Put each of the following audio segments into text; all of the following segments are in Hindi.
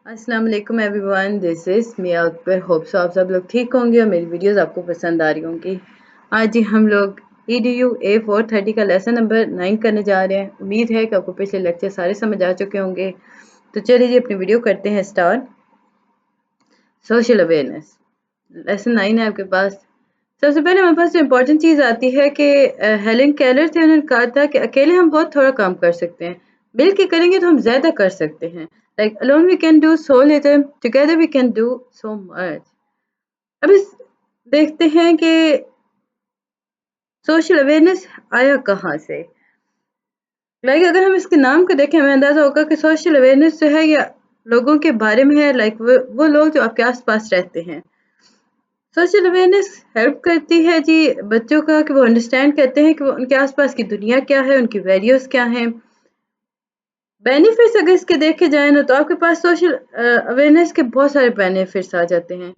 अस्सलाम वालेकुम everyone, this is Miya Akbar. Hope so आप सब लोग ठीक होंगे और मेरी वीडियोस आपको पसंद आ रही होंगी। आज ही हम लोग EDU A430 का लेसन नंबर 9 करने जा रहे हैं। उम्मीद है कि आपको पिछले लेक्चर सारे समझ आ चुके होंगे। तो चलिए जी अपनी वीडियो करते हैं स्टार्ट। सोशल अवेयरनेस लेसन 9 है आपके पास। सबसे पहले हमारे पास जो इम्पोर्टेंट चीज़ आती है कि हेलेन केलर थे, उन्होंने कहा था कि अकेले हम बहुत थोड़ा काम कर सकते हैं, मिल के करेंगे तो हम ज़्यादा कर सकते हैं। Like alone we can do so little, together we can do so much. अब इस देखते हैं कि सोशल अवेयरनेस आया कहाँ से। लाइक अगर हम इसके नाम को देखें हमें अंदाज़ा होगा कि सोशल अवेयरनेस जो है या लोगों के बारे में है, लाइक वो लोग जो आपके आसपास रहते हैं। सोशल अवेयरनेस हेल्प करती है जी बच्चों का कि वो अंडरस्टैंड करते हैं कि वो उनके आसपास की दुनिया क्या है, उनकी वैल्यूज़ क्या हैं। बेनिफिट्स अगर इसके देखे जाए ना तो आपके पास सोशल अवेयरनेस के बहुत सारे बेनिफिट्स आ जाते हैं।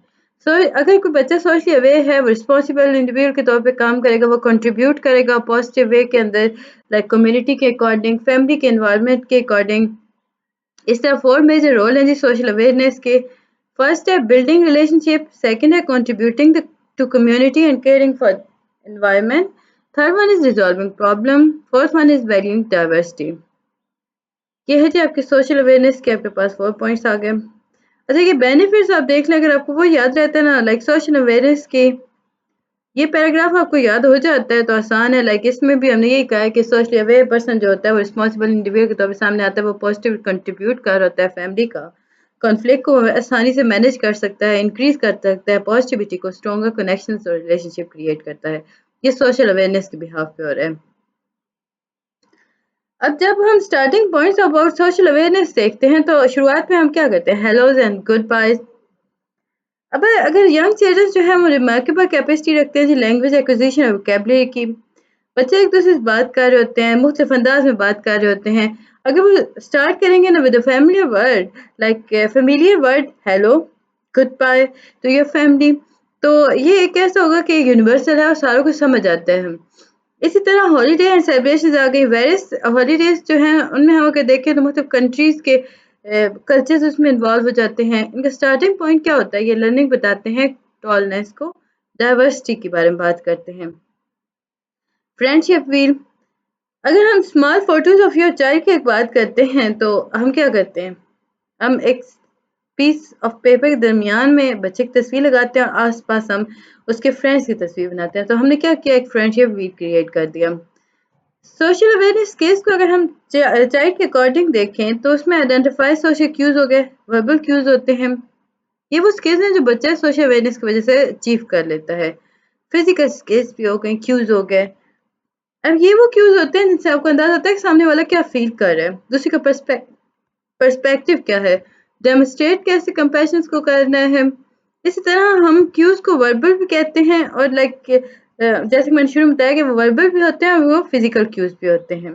अगर कोई बच्चा सोशली अवेयर है, वो रिस्पॉन्सिबल इंडिविजुअल के तौर पे काम करेगा, वो कंट्रीब्यूट करेगा पॉजिटिव वे के अंदर, लाइक कम्युनिटी के अकॉर्डिंग, फैमिली के एनवायरनमेंट के अकॉर्डिंग। इस तरह 4 मेजर रोल हैं जी सोशल अवेयरनेस के। फर्स्ट है बिल्डिंग रिलेशनशिप, सेकंड है contributing to community and caring for environment, third one is resolving problem, fourth one is valuing diversity. ये है जी आपके सोशल अवेयरनेस के आपके पास 4 पॉइंट्स आ गए। अच्छा ये बेनिफिट्स आप देख लें, अगर आपको वो याद रहता है ना, लाइक सोशल अवेयरनेस के ये पैराग्राफ आपको याद हो जाता है तो आसान है। लाइक इसमें भी हमने यही कहा है कि सोशली अवेयर पर्सन जो होता है वो रिस्पॉन्सिबल इंडिविजुअल के तौर पे सामने आता है, वो पॉजिटिव कंट्रीब्यूट कर होता है फैमिली का, कॉन्फ्लिक्ट को आसानी से मैनेज कर सकता है, इंक्रीज कर सकता है पॉजिटिविटी को, स्ट्रॉन्गर कनेक्शंस और रिलेशनशिप क्रिएट करता है। ये सोशल अवेयरनेस के बिहाफ पे हो रहा है। अब जब हम starting points about social awareness देखते हैं तो शुरुआत में हम क्या करते हैं, हेलोज एंड गुड बायज। अब अगर यंग चिल्ड्रन जो है वो रिमार्केबल कैपेसिटी रखते हैं जी लैंग्वेज एक्विजिशन और वोकेबलरी की। बच्चे एक दूसरे से बात कर रहे होते हैं, मुख्तलिफ अंदाज में बात कर रहे होते हैं। अगर वो स्टार्ट करेंगे ना with a familiar word, like familiar word hello, good by two your family, तो ये एक ऐसा होगा कि यूनिवर्सल है और सारों को समझ आता है। इसी तरह हॉलीडे एंड सेलिब्रेशंस आ गई। वेरियस हॉलीडेज जो हैं उनमें हम अगर देखें तो मतलब कंट्रीज़ के कल्चर्स उसमें इन्वॉल्व हो जाते हैं। इनका स्टार्टिंग पॉइंट क्या होता है, ये लर्निंग बताते हैं टॉलनेस को, डाइवर्सिटी के बारे में बात करते हैं। फ्रेंडशिप व्हील, अगर हम small photos of your child की एक बात करते हैं तो हम क्या करते हैं, हम एक पीस ऑफ पेपर के दरमियान में बच्चे की तस्वीर लगाते हैं और आसपास हम उसके फ्रेंड्स की तस्वीर बनाते हैं। तो हमने क्या किया, एक फ्रेंडशिप व्हील क्रिएट कर दिया। सोशल अवेयरनेस स्किल्स को अगर हम चाइल्ड के अकॉर्डिंग देखें तो उसमें आइडेंटिफाई सोशल क्यूज हो गए, वर्बल क्यूज होते हैं। ये वो स्किल्स हैं जो बच्चा सोशल अवेयरनेस की वजह से अचीव कर लेता है। फिजिकल स्किल्स भी हो गए, क्यूज हो गए। अब ये वो क्यूज होते हैं जिनसे आपको अंदाजा होता है कि सामने वाला क्या फील कर रहा है, दूसरे का पर्सपेक्टिव क्या है, डेमोस्ट्रेट कैसे कंपैशन को करना है। इसी तरह हम क्यूज को वर्बल भी कहते हैं और लाइक जैसे कि मैंने शुरू में बताया कि वो वर्बल भी होते हैं और वो फिजिकल क्यूज भी होते हैं।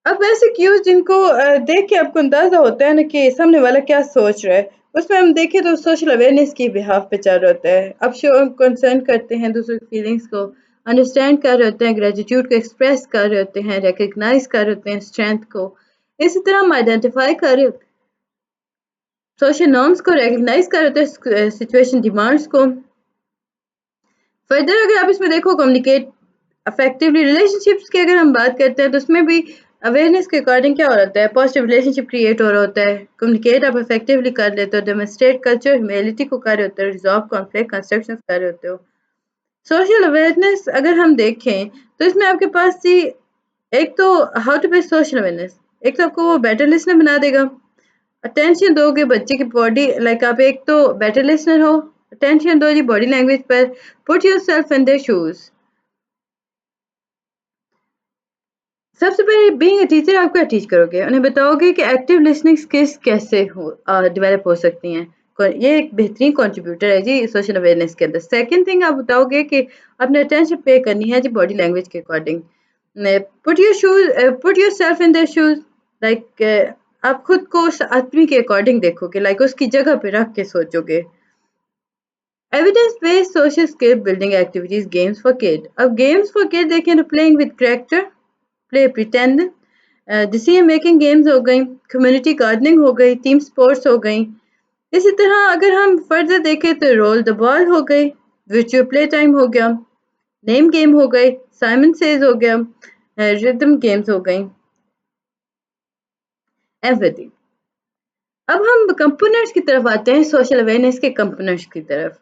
अब ऐसे क्यूज जिनको देख के आपको अंदाजा होता है ना कि सामने वाला क्या सोच रहा है, उसमें हम देखें तो सोशल अवेयरनेस की बिहाफ पे चल रहा होता है। अब शो कंसर्न करते हैं, दूसरों की फीलिंग्स को अंडरस्टैंड कर रहे होते हैं, ग्रेटिट्यूड को एक्सप्रेस कर रहे होते हैं, रिकग्नाइज कर रहे होते हैं स्ट्रेंथ को। इसी तरह हम आइडेंटिफाई कर रहे सोशल नॉर्म्स को, रिकग्नाइज कर रहे होते हैं सिचुएशन डिमांड्स को। फर्दर अगर आप इसमें देखो कम्युनिकेट अफेक्टिवली, रिलेशनशिप्स की अगर हम बात करते हैं तो उसमें भी अवेयरनेस के अकॉर्डिंग क्या हो रहा है, पॉजिटिव रिलेशनशिप क्रिएट हो रहा होता है, कम्युनिकेट आप इफेक्टिवली कर लेते हो, डेमोन्स्ट्रेट कल्चर ह्यूमैनिटी को कर रहे होते हो, रिजॉल्व कॉन्फ्लिक्ट कंस्ट्रक्शन कर रहे होते हो। सोशल अवेयरनेस अगर हम देखें तो इसमें आपके पास जी एक तो how to be social awareness, एक तो आपको वो बेटर लिसनर बना देगा। अटेंशन दोगे बच्चे की बॉडी, लाइक आप एक तो बेटर लिसनर हो, अटेंशन दो जी बॉडी लैंग्वेज पर, put yourself in their shoes. सबसे पहले बीइंग अ टीचर आप क्या टीच करोगे, उन्हें बताओगे कि एक्टिव लिसनिंग स्किल्स कैसे हो डेवलप हो सकती हैं। ये एक बेहतरीन कंट्रीब्यूटर है जी सोशल अवेयरनेस के अंदर। सेकंड थिंग आप बताओगे कि आपने अटेंशन पे करनी है जी बॉडी लैंग्वेज के according. Put your self in their shoes, like आप खुद को उस आदमी के अकॉर्डिंग देखोगे, लाइक उसकी जगह पे रख के सोचोगे। Evidence based social skill building activities, games for kid. अब गेम्स फॉर किड देखें तो playing with character, play pretend, decision making games हो गई, कम्युनिटी गार्डनिंग हो गई, टीम स्पोर्ट्स हो गई। इसी तरह अगर हम फर्दर देखें तो रोल द बॉल हो गई, वर्चुअल प्ले टाइम हो गया, नेम गेम हो गई, साइमन सेज हो गया, रिदम गेम्स हो गई, एवरीथिंग। अब हम कंपोनेंट्स की तरफ आते हैं, सोशल अवेयरनेस के कंपोनेंट्स की तरफ।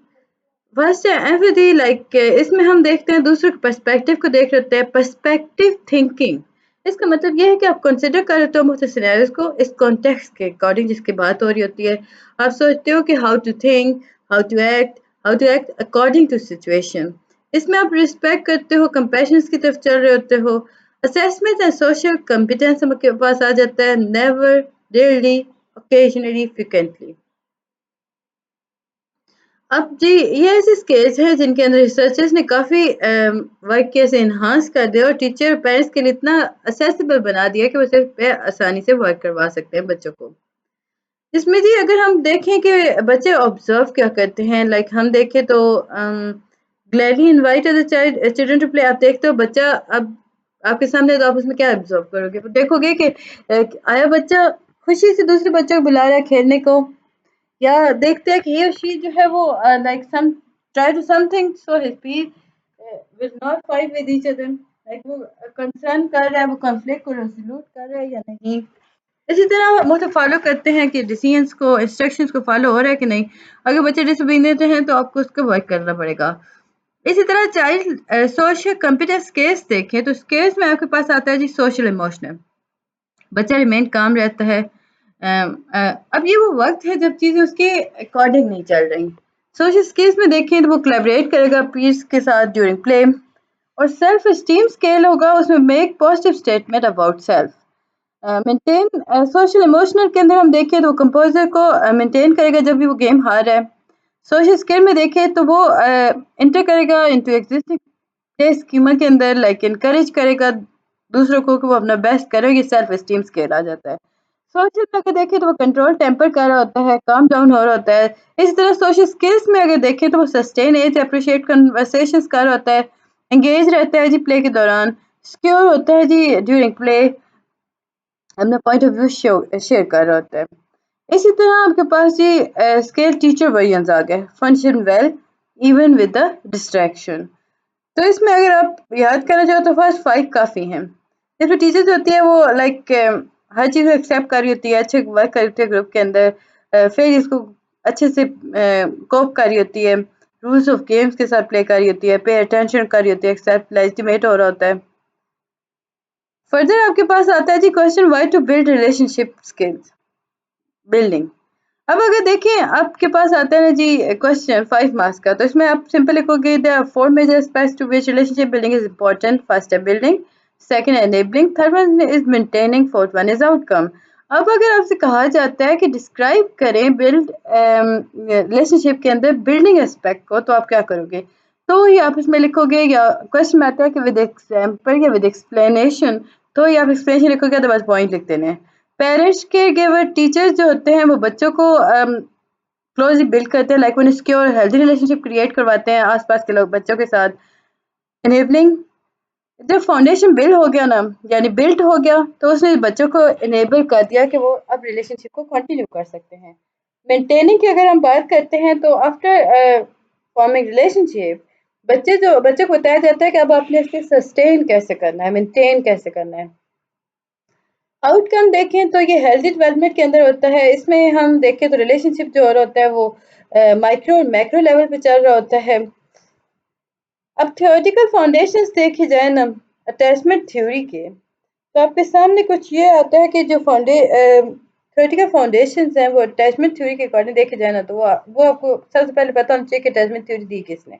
फर्स्ट है एम्पैथी, लाइक इसमें हम देखते हैं दूसरों के पर्सपेक्टिव को देख लेते हैं, पर्सपेक्टिव थिंकिंग। इसका मतलब ये है कि आप कंसिडर कर लेते हो मुख्तलिफ सिनेरियोज को इस कॉन्टेक्स्ट के अकॉर्डिंग जिसकी बात हो रही होती है। आप सोचते हो कि how to think, how to act according to situation. इसमें आप रिस्पेक्ट करते हो, कंपैशन की तरफ चल रहे होते हो। असेसमेंट एंड सोशल कॉम्पिटेंस आपके पास आ जाता है, नेवर, रेयरली, ओकेजनली, फ्रिक्वेंटली। अब जी ये ऐसे स्किल्स हैं जिनके अंदर रिसर्चर्स ने काफ़ी वर्क किया, से इन्हांस कर दिया और टीचर और पेरेंट्स के लिए इतना असेसिबल बना दिया कि वो सिर्फ पे आसानी से वर्क करवा सकते हैं बच्चों को। इसमें जी अगर हम देखें कि बच्चे ऑब्जर्व क्या करते हैं, लाइक हम देखें तो gladly invite the child children to play. आप देखते हो बच्चा अब आपके सामने, तो आप उसमें क्या ऑब्जर्व करोगे? तो देखोगे कि आया बच्चा खुशी से दूसरे बच्चों को बुला रहा है खेलने को, या देखते हैं कि he or she जो है वो like some try to something so his peers will not fight with each other, like वो कंसर्न कर रहा है, वो कॉन्फ्लिक्ट को रेजोल्यूट कर रहा है या नहीं। इसी तरह हम उसे फॉलो करते हैं कि डिसीजंस को, इंस्ट्रक्शंस को फॉलो हो रहा है कि नहीं। अगर बच्चे डिसोबीडिएंट हैं तो आपको उसको वर्क करना पड़ेगा। इसी तरह चाइल्ड सोशल कॉम्पिटेंस स्केल्स देखें तो स्केल्स में आपके पास आता है जी सोशल इमोशनल। बच्चा रिमेन काम रहता है। अब ये वो वक्त है जब चीज़ें उसके अकॉर्डिंग नहीं चल रही। सोशल स्किल्स में देखें तो वो कोलैबोरेट करेगा पीयर्स के साथ ड्यूरिंग प्ले, और सेल्फ एस्टीम स्केल होगा उसमें make positive statement about self. Maintain social emotional के अंदर हम देखें तो कंपोजर को मेंटेन करेगा जब भी वो गेम हार रहा है। सोशल स्किल में देखें तो वो इंटर करेगा इनटू एग्जिस्टिंग प्ले स्कीमा के अंदर, लाइक इनकरेज करेगा दूसरों को कि वो अपना बेस्ट करे, ये सेल्फ एस्टीम स्केल आ जाता है। सोशल में अगर देखें तो वो कंट्रोल टेम्पर कर रहा होता है, काम डाउन हो रहा होता है। इसी तरह सोशल स्किल्स में अगर देखें तो वो सस्टेन एज अप्रिशिएट कन्वर्सेशंस कर रहा होता है, एंगेज रहता है जी प्ले के दौरान, सिक्योर होता है जी ड्यूरिंग प्ले, अपना पॉइंट ऑफ व्यू शेयर कर रहा होता है। इसी तरह आपके पास जी स्केल टीचर वर्जन्स आ गए, function well even with the distraction. तो इसमें अगर आप याद करना चाहो तो फर्स्ट 5 काफ़ी हैं। इसमें टीचर्स होती है वो लाइक हर चीज़ को एक्सेप्ट कर रही होती है, अच्छे वर्क कर रही होती है ग्रुप के अंदर, फिर इसको अच्छे से कोप कर रही होती है, रूल्स ऑफ गेम्स के साथ प्ले कर रही होती है, पे अटेंशन कर रही होती है, एक्सेप्ट लेजिटिमेट हो रहा होता है। फर्दर आपके पास आता है जी question why to build relationship skills building. अब अगर देखें आपके पास आता है ना जी क्वेश्चन 5 मार्क्स का, तो इसमें आप सिंपल लिखोगे there are 4 major aspects to which relationship building is important. First है building, second enabling, third one is maintaining, fourth one is outcome. अब अगर आपसे कहा जाता है कि डिस्क्राइब करें बिल्ड रिलेशनशिप के अंदर बिल्डिंग एस्पेक्ट को, तो आप क्या करोगे? तो ही आप इसमें लिखोगे, या क्वेश्चन में आता है कि विद एग्जाम्पल या विद एक्सप्लेनेशन, तो ही आप एक्सप्लेनेशन लिखोगे, अदरवाइज पॉइंट लिख देने हैं। पेरेंट्स केयर गिवर टीचर्स जो होते हैं वो बच्चों को क्लोजली बिल्ड करते हैं, लाइक उन्हें सिक्योर हेल्दी रिलेशनशिप क्रिएट करवाते हैं आसपास के लोग बच्चों के साथ। इनेबलिंग, जब फाउंडेशन बिल्ड हो गया ना, यानी बिल्ट हो गया, तो उसने बच्चों को इनेबल कर दिया कि वो अब रिलेशनशिप को कंटिन्यू कर सकते हैं। मेंटेनिंग की अगर हम बात करते हैं तो आफ्टर फॉर्मिंग रिलेशनशिप बच्चे को बताया जाता है कि अब आपने इसके सस्टेन कैसे करना है, मेंटेन कैसे करना है। आउटकम देखें तो ये हेल्दी डेवलपमेंट के अंदर होता है। इसमें हम देखें तो रिलेशनशिप जो हो रहा होता है वो माइक्रो और मैक्रो लेवल पे चल रहा होता है। अब थ्योरेटिकल फाउंडेशंस देखे जाए ना अटैचमेंट थ्योरी के, तो आपके सामने कुछ ये आता है कि जो थ्योरेटिकल फाउंडेशंस हैं वो अटैचमेंट थ्योरी के अकॉर्डिंग देखे जाए ना, तो वो आपको सबसे पहले पता होना चाहिए कि अटैचमेंट थ्योरी दी किसने।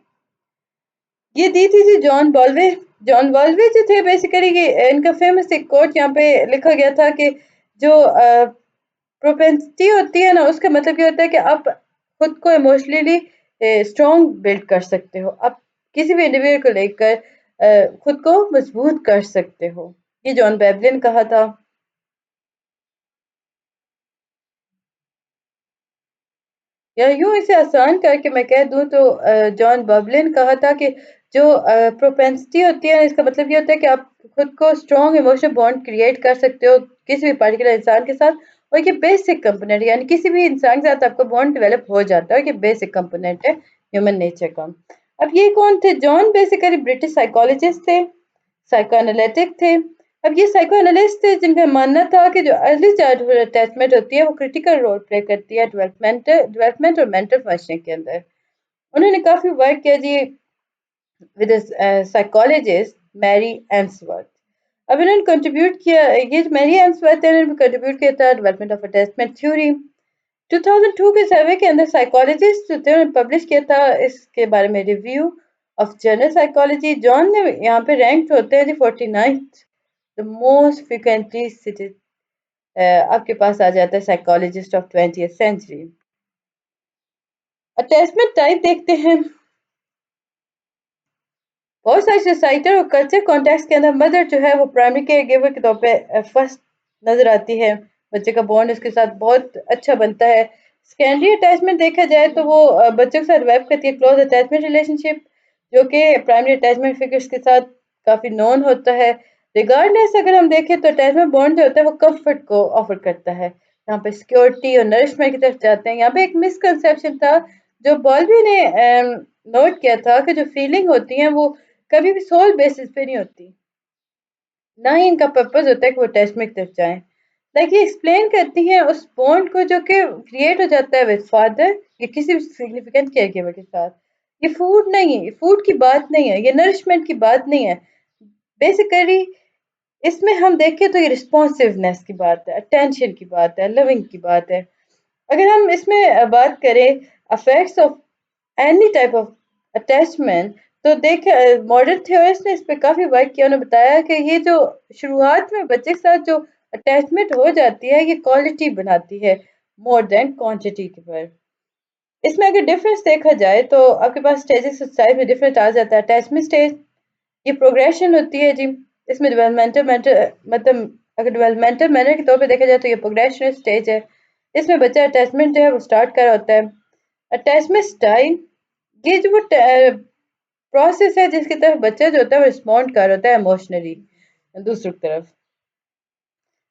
ये दी थी जी जॉन बॉल्वे। जॉन बॉल्वे जो थे बेसिकली, ये इनका फेमस एक कोट यहाँ पे लिखा गया था कि जो प्रोपेंसिटी होती है ना, उसका मतलब ये होता है कि आप खुद को इमोशनली स्ट्रॉन्ग बिल्ड कर सकते हो, आप किसी भी इंडिविजुअल को लेकर खुद को मजबूत कर सकते हो। ये जॉन बेवलिन कहा था। या यूं इसे आसान करके मैं कह दूं तो जॉन बबले ने कहा था कि जो प्रोपेंसिटी होती है इसका मतलब ये होता है कि आप खुद को स्ट्रॉन्ग इमोशनल बॉन्ड क्रिएट कर सकते हो किसी भी पर्टिकुलर इंसान के साथ और ये बेसिक कंपोनेंट यानी किसी भी इंसान के साथ आपका बॉन्ड डेवलप हो जाता है ये बेसिक कंपोनेंट है ह्यूमन नेचर का। अब ये कौन थे? जॉन बेसिकली ब्रिटिश साइकोलॉजिस्ट थे, साइकोएनालिटिक थे। अब ये साइकोएनालिस्ट थे जिनका मानना था कि जो अर्ली चाइल्डहुड अटैचमेंट होती है वो क्रिटिकल रोल प्ले करती है डेवलपमेंट और मेंटल फंक्शनिंग के अंदर। उन्होंने काफी वर्क किया जी विद साइकोलॉजिस्ट मैरी एम्सवर्थ। अब इन्होंने कंट्रीब्यूट किया, ये जो मैरी एम्सवर्थ है इन्होंने कंट्रीब्यूट किया था डेवलपमेंट ऑफ अटैचमेंट थ्योरी। 2002 के सर्वे के अंदर साइकोलॉजिस्ट जो थे उन्होंने पब्लिश किया था इसके बारे में review of journal psychology. John ने यहाँ पे रैंक होते हैं जी 49th the most frequently cited, आपके पास आ जाता है psychologist of 20th century. Attachment type देखते हैं। बहुत सारी सोसाइटल और कल्चर कॉन्टेक्स्ट के अंदर मदर जो है वो प्राइमरी केयर गिवर के तौर पे फर्स्ट नजर आती है। बच्चे का बॉन्ड उसके साथ बहुत अच्छा बनता है। सेकेंडरी अटैचमेंट देखा जाए तो वो बच्चों के साथ डेवलप करती है क्लोज अटैचमेंट रिलेशनशिप जो कि प्राइमरी अटैचमेंट फिगर्स के साथ काफी नॉन होता है। रिगार्डलेस अगर हम देखें तो अटैचमेंट बॉन्ड जो होता है वो कंफर्ट को ऑफर करता है, यहाँ पे सिक्योरिटी और नरिशमेंट की तरफ जाते हैं। यहाँ पे एक मिसकंसेप्शन था जो बॉल्बी ने नोट किया था कि जो फीलिंग होती है वो कभी भी सोल बेसिस पे नहीं होती, ना ही इनका पर्पस होता है कि वो अटैचमेंट की तरफ जाएं। लाइक ये एक्सप्लेन करती हैं उस बॉन्ड को जो कि क्रिएट हो जाता है विद फादर या किसी भी सिग्निफिकेंट केयर गिवर के साथ। ये फूड नहीं है, ये फूड की बात नहीं है, ये नरिशमेंट की बात नहीं है। बेसिकली इसमें हम देखें तो ये रिस्पॉन्सिवनेस की बात है, अटेंशन की बात है, लविंग की बात है। अगर हम इसमें बात करें affects of any type of attachment तो देखे मॉडर्न थ्योरिस्ट ने इस पे काफी वर्क किया। उन्होंने बताया कि ये जो शुरुआत में बच्चे के साथ जो अटैचमेंट हो जाती है ये क्वालिटी बनाती है मोर देन क्वांटिटी के पर। इसमें अगर डिफरेंस देखा जाए तो आपके पास स्टेजेस साइज में डिफरेंस आ जाता है। अटैचमेंट स्टेज ये प्रोग्रेशन होती है जी, इसमें डेवलपमेंटल मतलब अगर डेवलपमेंटल मैनर के तौर पे देखा जाए तो ये प्रोग्रेशन स्टेज है। इसमें बच्चा अटैचमेंट जो है वो स्टार्ट कर होता है। अटैचमेंट स्टाइल ये जो वो प्रोसेस है जिसकी तरफ बच्चा जो होता है वो रिस्पॉन्ड कर होता है इमोशनली। दूसरी तरफ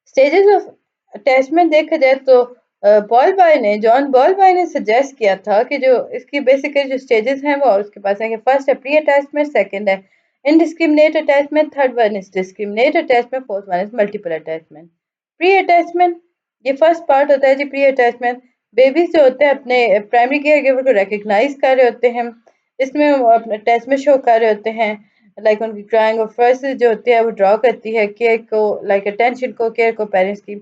स्टेजेस ऑफ अटैचमेंट देखा जाए तो जॉन बॉल बाय ने सजेस्ट किया था कि जो इसकी बेसिकली जो स्टेजेस हैं वो उसके पास है कि फर्स्ट है प्री अटैचमेंट, सेकंड है indiscriminate attachment, third one is discriminate attachment, fourth one is multiple attachment. Pre attachment ये फर्स्ट पार्ट होता है जी। प्री अटैचमेंट बेबीज जो होते हैं अपने प्राइमरी केयर गिवर को रिकग्नाइज कर रहे होते हैं, इसमें वो अपना अटैचमेंट शो कर रहे होते हैं। लाइक उनकी ड्राइंग ऑफ फर्स्ट जो होती है वो ड्रॉ करती है केयर को, लाइक अटेंशन को, केयर को पेरेंट्स की।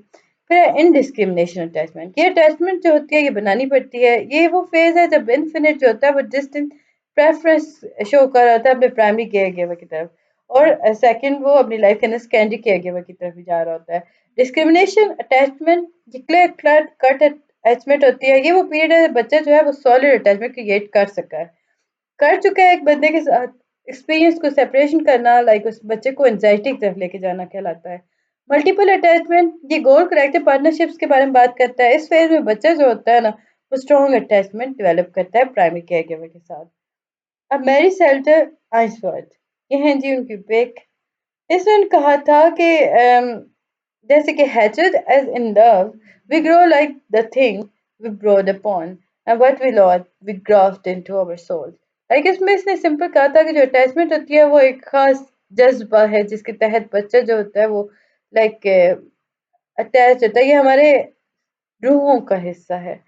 फिर इनडिस्क्रिमिनेशन अटैचमेंट, ये अटैचमेंट जो होती है ये बनानी पड़ती है। ये वो फेज है जब इन्फिनिट जो होता है वो डिस्टेंट प्रेफरेंस शो कर रहा होता है अपने प्राइमरी केयर गिवर की तरफ, और सेकंड वो अपनी लाइफ के अंदर सेकेंडरी केयर गिवर की तरफ भी जा रहा होता है। डिस्क्रिमिनेशन अटैचमेंट ये क्लियर कट अटैचमेंट होती है। ये वो पीरियड है बच्चा जो है वो सॉलिड अटैचमेंट क्रिएट कर चुका है एक बंदे के साथ। एक्सपीरियंस को सेपरेशन करना लाइक उस बच्चे को एंजाइटी की तरफ लेके जाना कहलाता है। मल्टीपल अटैचमेंट ये गोल कलेक्टिव पार्टनरशिप्स के बारे में बात करता है। इस फेज में बच्चा जो होता है ना वो स्ट्रॉन्ग अटैचमेंट डेवलप करता है प्राइमरी केयर गिवर के साथ। अब मैरी सेल्टर आइंसवर्थ ये हैं जी उनकी बेक। इसने कहा था कि जैसे कि hatched as in love, we grow like the thing we brood upon, and what we lost, we graft into our souls. Like इसमें इसने सिंपल कहा था कि जो अटैचमेंट होती है वो एक खास जज्बा है जिसके तहत बच्चा जो होता है वो लाइक अटैच होता है, ये हमारे रूहों का हिस्सा है।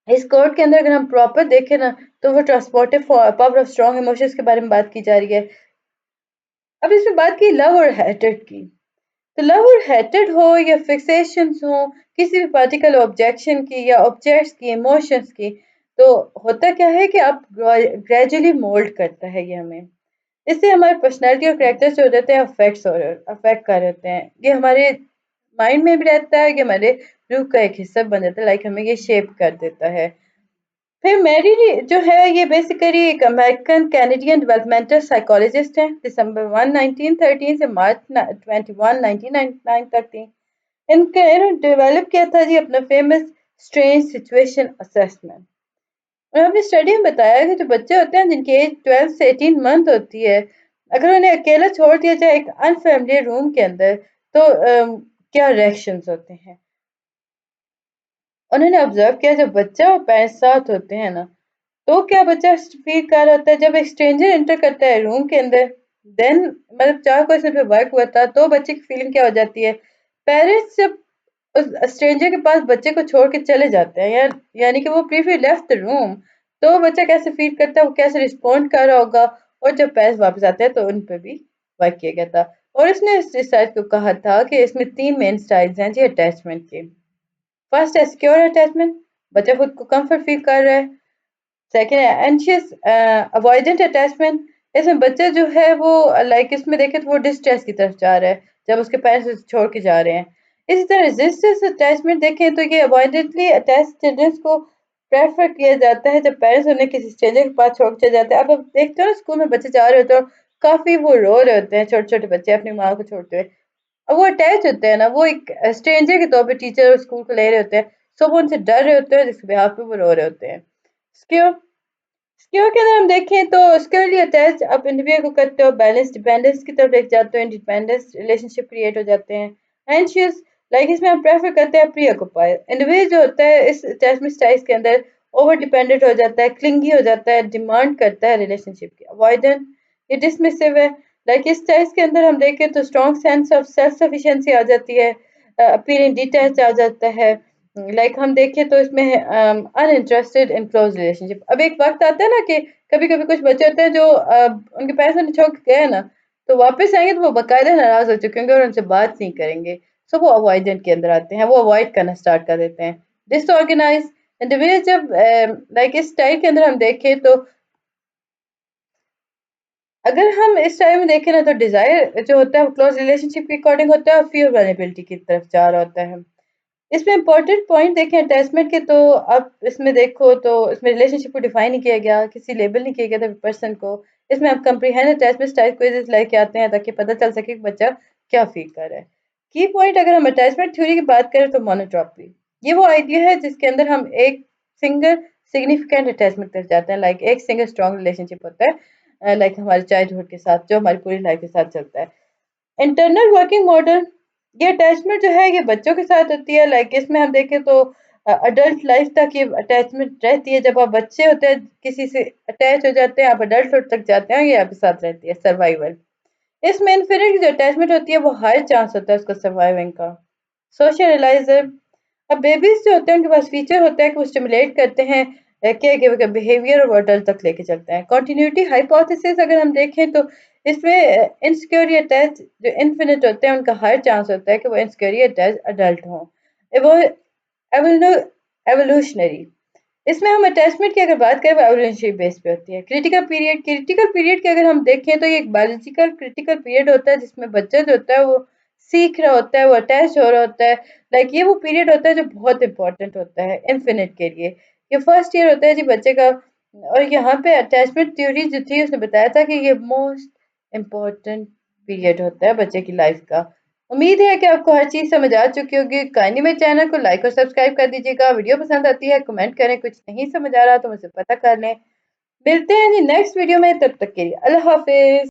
इस कोड के अंदर अगर हम प्रॉपर देखें ना तो वो ट्रांसपोर्टिव पावर ऑफ स्ट्रॉन्ग इमोशंस के बारे में बात की जा रही है। अब इसमें बात की लव और हेटेड की, तो लव और हेटेड हो या फिक्सेशंस हो किसी भी पार्टिकल ऑब्जेक्शन की या ऑब्जेक्ट्स की इमोशंस की, तो होता क्या है कि आप ग्रेजुअली मोल्ड करता है ये हमें। इससे हमारे पर्सनैलिटी और कैरेक्टर्स जो रहते हैं अफेक्ट कर रहते हैं। ये हमारे माइंड में भी रहता है, ये हमारे रूह का एक हिस्सा बन जाता है, लाइक हमें ये शेप कर देता है। फिर मैरी जो है ये बेसिकली एक अमेरिकन कैनेडियन डेवलपमेंटल साइकोलॉजिस्ट हैं। दिसंबर 1 1913 से मार्च 21 1999 तक थी। इन्होंने डेवलप किया था जी अपना फेमस स्ट्रेंज सिचुएशन असेसमेंट। और अपनी स्टडी में बताया कि जो बच्चे होते हैं जिनकी एज 12 से 18 मंथ होती है, अगर उन्हें अकेला छोड़ दिया जाए एक अनफैमिलियर रूम के अंदर तो क्या रिएक्शंस होते हैं। उन्होंने ऑब्जर्व किया जब बच्चा और पेरेंट्स साथ होते हैं ना, तो क्या बच्चा फील कर रहा होता है जब एक स्ट्रेंजर एंटर करता है रूम के अंदर, देन मतलब 4 क्वेश्चन पे वर्क हुआ था तो बच्चे की फीलिंग क्या हो जाती है। पेरेंट्स जब उस स्ट्रेंजर के पास बच्चे को छोड़ के चले जाते हैं या यानी कि वो ब्रीफली लेफ्ट द रूम, तो बच्चा कैसे फील करता है, वो कैसे रिस्पॉन्ड कर रहा होगा। और जब पेरेंट्स वापस आते हैं तो उन पे भी वर्क किया गया था। और इसने इस रिसर्च को कहा था कि इसमें 3 मेन स्टाइल्स हैं जी अटैचमेंट के। फर्स्ट है सिक्योर अटैचमेंट, बच्चा खुद को कंफर्ट फील कर रहा है। सेकेंड है एंशियस अवॉइडेंट अटैचमेंट, इसमें बच्चा जो है वो लाइक इसमें देखें तो वो डिस्ट्रेस की तरफ जा रहा है जब उसके पेरेंट्स छोड़ के जा रहे हैं। इसी तरह रेजिस्टेंस अटैचमेंट देखें तो ये अवॉइडेंटली अटैच चिल्ड्रंस को प्रेफर किया जाता है जब पेरेंट्स उन्हें किसी स्ट्रेंजर के पास छोड़ के चले जाते हैं। अब आप देखते हो ना स्कूल में बच्चे जा रहे होते हैं और काफी वो रो रहे होते हैं, छोटे छोटे बच्चे अपनी माँ को छोड़ते हुए। अब वो अटैच होते हैं ना, वो एक स्ट्रेंजर के तौर पे टीचर और स्कूल को ले रहे होते हैं, सो वो उनसे डर रहे होते हैं जिसके बिहाफ पे वो रो रहे होते हैं। सिक्योर स्क्योर के अंदर हम देखें तो स्क्योरली अटैच आप इंडिविजुअल को करते हो बैलेंस डिपेंडेंस की तरफ लेके जाते हो, इंडिपेंडेंस रिलेशनशिप क्रिएट हो जाते हैं। एंशियस लाइक इसमें हम प्रेफर करते हैं प्री ऑक्युपायर, इंडिविजुअल जो होता है इस अटैचमेंट स्टाइल्स के अंदर ओवर डिपेंडेंट हो जाता है, क्लिंगी हो जाता है, डिमांड करता है रिलेशनशिप की। अवॉइडेंट ये डिसमिसिव है, लाइक इस स्टाइल्स के अंदर हम देखें तो strong sense of self sufficiency आ जाती है, अपीयरिंग डिटैच आ जाता है। लाइक हम देखें तो इसमें अनइंटरेस्टेड इन क्लोज रिलेशनशिप। अब एक वक्त आता है ना कि कभी कभी कुछ बच्चे होते हैं जो उनके पैसे ने छोड़ के गए ना, तो वापस आएंगे तो वो बाकायदा नाराज हो चुके होंगे और उनसे बात नहीं करेंगे, सो वो अवॉइडेंट के अंदर आते हैं, वो अवॉइड करना स्टार्ट कर देते हैं। डिसऑर्गेनाइज इंडिविजुअल जब लाइक इस टाइप के अंदर हम देखें तो अगर हम इस टाइम में देखें ना तो डिजायर जो होता है वो क्लोज रिलेशनशिप के अकॉर्डिंग होता है और फियर वल्नरेबिलिटी की तरफ जा रहा होता है। इसमें इम्पोर्टेंट पॉइंट देखें अटैचमेंट के, तो अब इसमें देखो तो इसमें रिलेशनशिप को डिफाइन नहीं किया गया, किसी लेबल नहीं किया गया था पर्सन को। इसमें आप कंप्रीहेंड अटैचमेंट स्टाइल क्विज़ेस लेके आते हैं ताकि पता चल सके कि बच्चा क्या फील कर रहा है। की पॉइंट अगर हम अटैचमेंट थ्योरी की बात करें तो मोनोट्रॉपी, ये वो आइडिया है जिसके अंदर हम एक सिंगल सिग्निफिकेंट अटैचमेंट कर जाते हैं, लाइक एक सिंगल स्ट्रॉन्ग रिलेशनशिप होता है लाइक हमारे चाइल्डहुड के साथ जो हमारी पूरी लाइफ के साथ चलता है। इंटरनल वर्किंग मॉडल, ये अटैचमेंट जो है ये बच्चों के साथ होती है, लाइक इसमें हम देखें तो अडल्ट लाइफ तक ये अटैचमेंट रहती है। जब आप बच्चे होते हैं किसी से अटैच हो जाते हैं, आप अडल्टहुड तक जाते हैं, ये आपके साथ रहती है। सर्वाइवल, इसमें इन्फिनिट की जो अटैचमेंट होती है वो हाई चांस होता है उसको सर्वाइविंग का। सोशल रियलाइजर, अब बेबीज जो होते हैं उनके पास फीचर होता है कि वो स्टिमुलेट करते हैं केयर गिवर का बिहेवियर और वो अडल्ट तक लेके चलते हैं। कॉन्टिन्यूटी हाइपोथेसिस अगर हम देखें तो इसमें इनसिक्योरली अटैच जो इन्फिनिट होते हैं उनका हाई चांस होता है कि वो इनसिक्योरली अटैच अडल्ट हों। वो एवोल्यूशनरी, इसमें हम अटैचमेंट की अगर बात करें वो एवोल्यूशनरी बेस पे होती है। क्रिटिकल पीरियड की अगर हम देखें तो ये एक बायोलॉजिकल क्रिटिकल पीरियड होता है जिसमें बच्चा जो होता है वो सीख रहा होता है, वो अटैच हो रहा होता है। लाइक ये वो पीरियड होता है जो बहुत इंपॉर्टेंट होता है इन्फिनिट के लिए। ये फर्स्ट ईयर होता है जी बच्चे का। और यहाँ पे अटैचमेंट थ्योरी जो थी उसने बताया था कि ये मोस्ट इम्पॉर्टेंट पीरियड होता है बच्चे की लाइफ का। उम्मीद है कि आपको हर चीज़ समझ आ चुकी होगी। काइंडली मेरे चैनल को लाइक और सब्सक्राइब कर दीजिएगा। वीडियो पसंद आती है कमेंट करें, कुछ नहीं समझ आ रहा तो मुझसे पता कर लें। मिलते हैं जी नेक्स्ट वीडियो में, तब तक के लिए अल्लाह हाफिज।